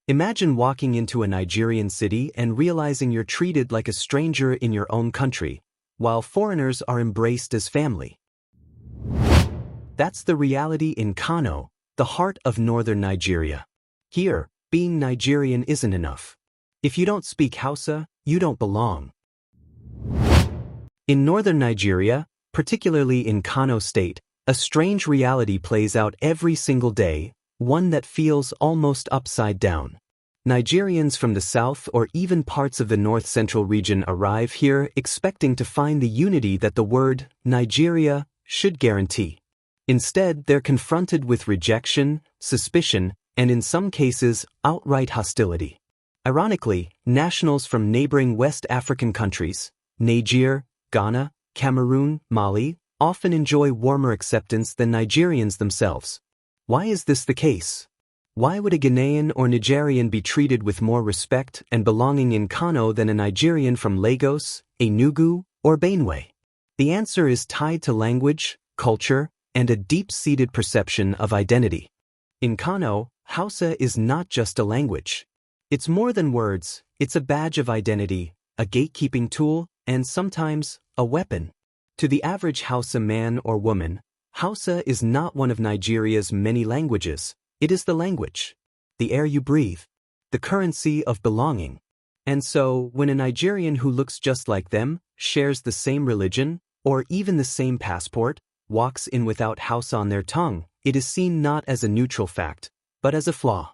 Imagine walking into a Nigerian city and realizing you're treated like a stranger in your own country, while foreigners are embraced as family. That's the reality in Kano, the heart of northern Nigeria. Here, being Nigerian isn't enough. If you don't speak Hausa, you don't belong. In northern Nigeria, particularly in Kano State, a strange reality plays out every single day, one that feels almost upside down. Nigerians from the south or even parts of the north-central region arrive here expecting to find the unity that the word Nigeria should guarantee. Instead, they're confronted with rejection, suspicion, and in some cases, outright hostility. Ironically, nationals from neighboring West African countries, Niger, Ghana, Cameroon, Mali, often enjoy warmer acceptance than Nigerians themselves. Why is this the case? Why would a Ghanaian or Nigerian be treated with more respect and belonging in Kano than a Nigerian from Lagos, Enugu, or Benue? The answer is tied to language, culture, and a deep-seated perception of identity. In Kano, Hausa is not just a language. It's more than words, it's a badge of identity, a gatekeeping tool, and sometimes, a weapon. To the average Hausa man or woman, Hausa is not one of Nigeria's many languages, it is the language, the air you breathe, the currency of belonging. And so, when a Nigerian who looks just like them, shares the same religion, or even the same passport, walks in without Hausa on their tongue, it is seen not as a neutral fact, but as a flaw.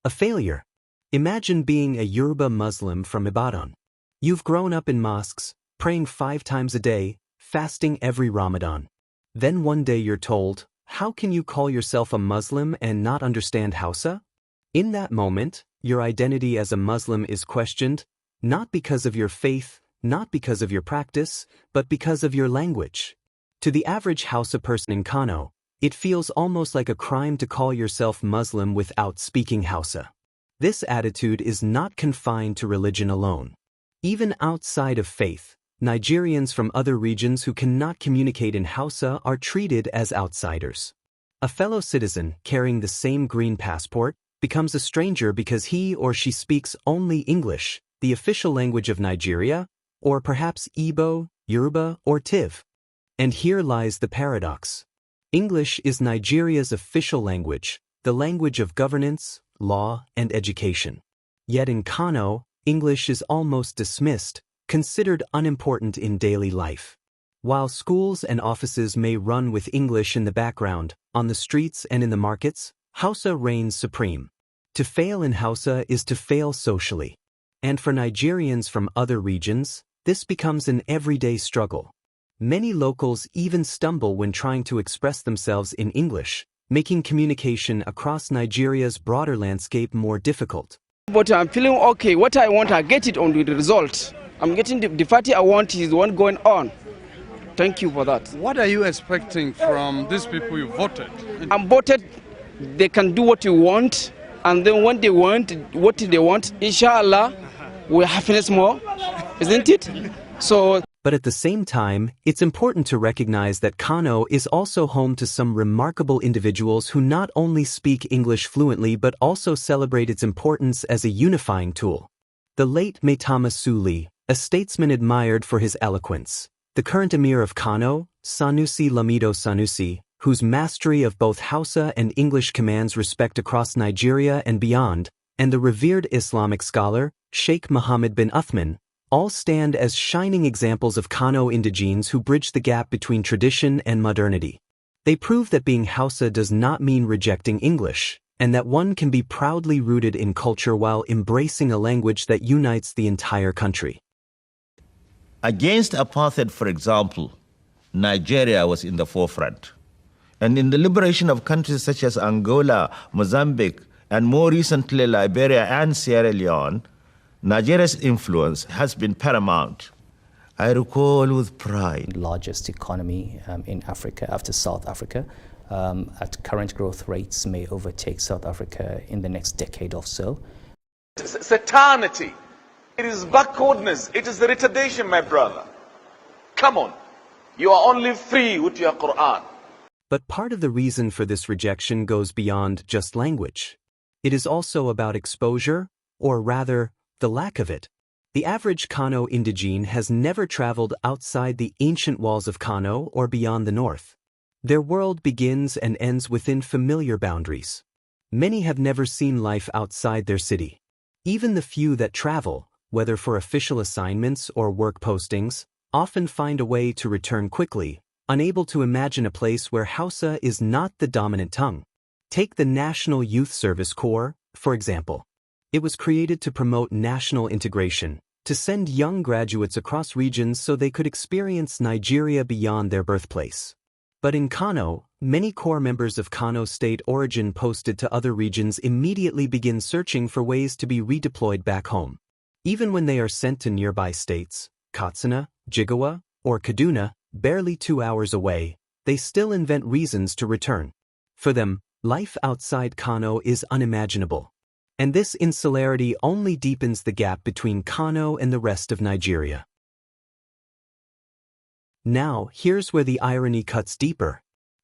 A failure. Imagine being a Yoruba Muslim from Ibadan. You've grown up in mosques, praying 5 times a day, fasting every Ramadan. Then one day you're told, how can you call yourself a Muslim and not understand Hausa? In that moment, your identity as a Muslim is questioned, not because of your faith, not because of your practice, but because of your language. To the average Hausa person in Kano, it feels almost like a crime to call yourself Muslim without speaking Hausa. This attitude is not confined to religion alone. Even outside of faith, Nigerians from other regions who cannot communicate in Hausa are treated as outsiders. A fellow citizen carrying the same green passport becomes a stranger because he or she speaks only English, the official language of Nigeria, or perhaps Igbo, Yoruba, or Tiv. And here lies the paradox. English is Nigeria's official language, the language of governance, law, and education. Yet in Kano, English is almost dismissed, considered unimportant in daily life. While schools and offices may run with English in the background, on the streets and in the markets, Hausa reigns supreme. To fail in Hausa is to fail socially. And for Nigerians from other regions, this becomes an everyday struggle. Many locals even stumble when trying to express themselves in English, making communication across Nigeria's broader landscape more difficult. But I'm feeling okay. What I want, I get it on the result. I'm getting the party I want is the one going on. Thank you for that. What are you expecting from these people you voted? I'm voted, they can do what you want, and then when they want, what they want, inshallah, we'll happiness more, isn't it? But at the same time, it's important to recognize that Kano is also home to some remarkable individuals who not only speak English fluently but also celebrate its importance as a unifying tool. The late Maitama Sule, a statesman admired for his eloquence. The current Emir of Kano, Sanusi Lamido Sanusi, whose mastery of both Hausa and English commands respect across Nigeria and beyond, and the revered Islamic scholar, Shaykh Bin Uthman, all stand as shining examples of Kano indigenes who bridge the gap between tradition and modernity. They prove that being Hausa does not mean rejecting English, and that one can be proudly rooted in culture while embracing a language that unites the entire country. Against apartheid, for example, Nigeria was in the forefront. And in the liberation of countries such as Angola, Mozambique, and more recently Liberia and Sierra Leone, Nigeria's influence has been paramount. I recall with pride. Largest economy in Africa after South Africa, at current growth rates may overtake South Africa in the next decade or so. Satanity. It is backwardness. It is the retardation, my brother. Come on. You are only free with your Quran. But part of the reason for this rejection goes beyond just language. It is also about exposure, or rather, the lack of it. The average Kano indigene has never traveled outside the ancient walls of Kano or beyond the north. Their world begins and ends within familiar boundaries. Many have never seen life outside their city. Even the few that travel, whether for official assignments or work postings, often find a way to return quickly, unable to imagine a place where Hausa is not the dominant tongue. Take the National Youth Service Corps, for example. It was created to promote national integration, to send young graduates across regions so they could experience Nigeria beyond their birthplace. But in Kano, many core members of Kano state origin posted to other regions immediately begin searching for ways to be redeployed back home. Even when they are sent to nearby states, Katsina, Jigawa, or Kaduna, barely 2 hours away, they still invent reasons to return. For them, life outside Kano is unimaginable. And this insularity only deepens the gap between Kano and the rest of Nigeria. Now, here's where the irony cuts deeper.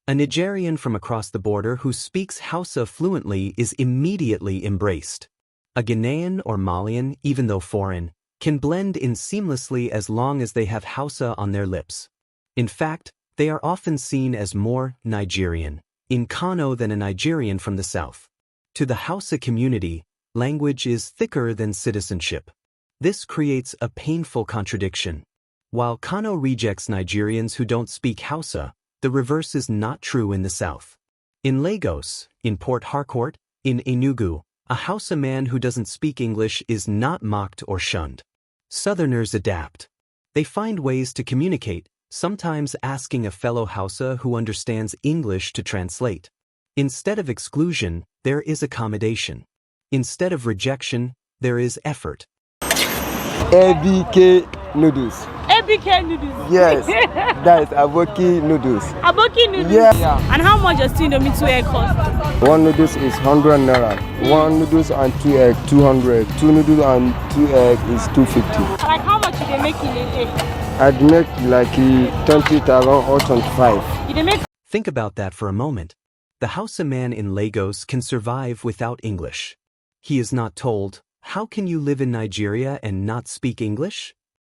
A Nigerian from across the border who speaks Hausa fluently is immediately embraced. A Ghanaian or Malian, even though foreign, can blend in seamlessly as long as they have Hausa on their lips. In fact, they are often seen as more Nigerian in Kano than a Nigerian from the south. To the Hausa community, language is thicker than citizenship. This creates a painful contradiction. While Kano rejects Nigerians who don't speak Hausa, the reverse is not true in the south. In Lagos, in Port Harcourt, in Enugu, a Hausa man who doesn't speak English is not mocked or shunned. Southerners adapt. They find ways to communicate, sometimes asking a fellow Hausa who understands English to translate. Instead of exclusion, there is accommodation. Instead of rejection, there is effort. ABK noodles. ABK noodles? Yes, that is Aboki noodles. Aboki noodles? Yeah. And how much does 2 Indomie 2 egg cost? One noodles is 100 naira. One noodles and 2 egg, 200. 2 noodles and 2 egg is 250. Like how much do they make in a day? I'd make like 20,000 or 25. Do they make? Think about that for a moment. The Hausa man in Lagos can survive without English. He is not told, "How can you live in Nigeria and not speak English?"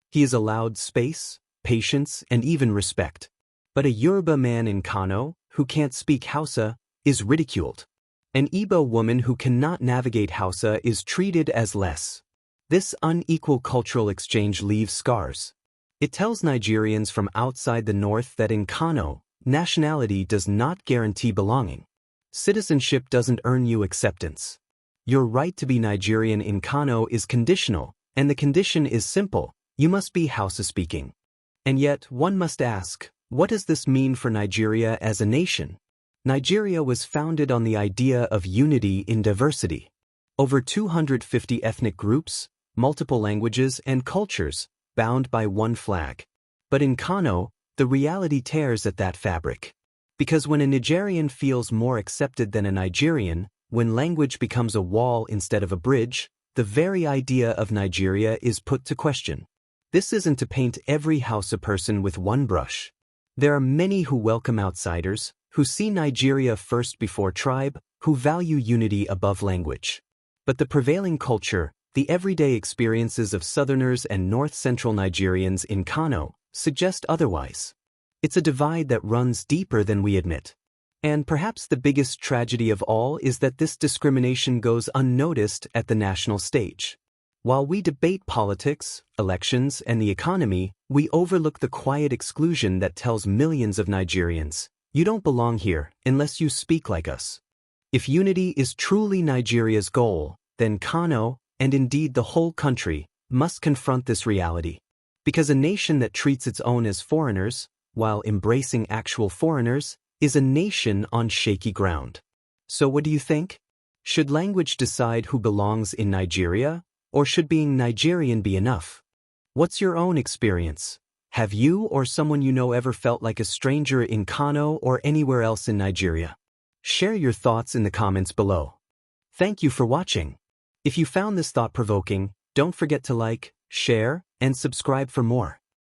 He is allowed space, patience, and even respect. But a Yoruba man in Kano, who can't speak Hausa, is ridiculed. An Igbo woman who cannot navigate Hausa is treated as less. This unequal cultural exchange leaves scars. It tells Nigerians from outside the north that in Kano, nationality does not guarantee belonging. Citizenship doesn't earn you acceptance. Your right to be Nigerian in Kano is conditional, and the condition is simple: you must be Hausa-speaking. And yet, one must ask, what does this mean for Nigeria as a nation? Nigeria was founded on the idea of unity in diversity. Over 250 ethnic groups, multiple languages and cultures, bound by one flag. But in Kano, the reality tears at that fabric. Because when a Nigerian feels more accepted than a Nigerian, when language becomes a wall instead of a bridge, the very idea of Nigeria is put to question. This isn't to paint every Hausa person with one brush. There are many who welcome outsiders, who see Nigeria first before tribe, who value unity above language. But the prevailing culture, the everyday experiences of Southerners and North-Central Nigerians in Kano, suggest otherwise. It's a divide that runs deeper than we admit. And perhaps the biggest tragedy of all is that this discrimination goes unnoticed at the national stage. While we debate politics, elections, and the economy, we overlook the quiet exclusion that tells millions of Nigerians, "You don't belong here unless you speak like us." If unity is truly Nigeria's goal, then Kano, and indeed the whole country, must confront this reality. Because a nation that treats its own as foreigners, while embracing actual foreigners, is a nation on shaky ground. So what do you think? Should language decide who belongs in Nigeria, or should being Nigerian be enough? What's your own experience? Have you or someone you know ever felt like a stranger in Kano or anywhere else in Nigeria? Share your thoughts in the comments below. Thank you for watching. If you found this thought-provoking, don't forget to like, share, and subscribe for more.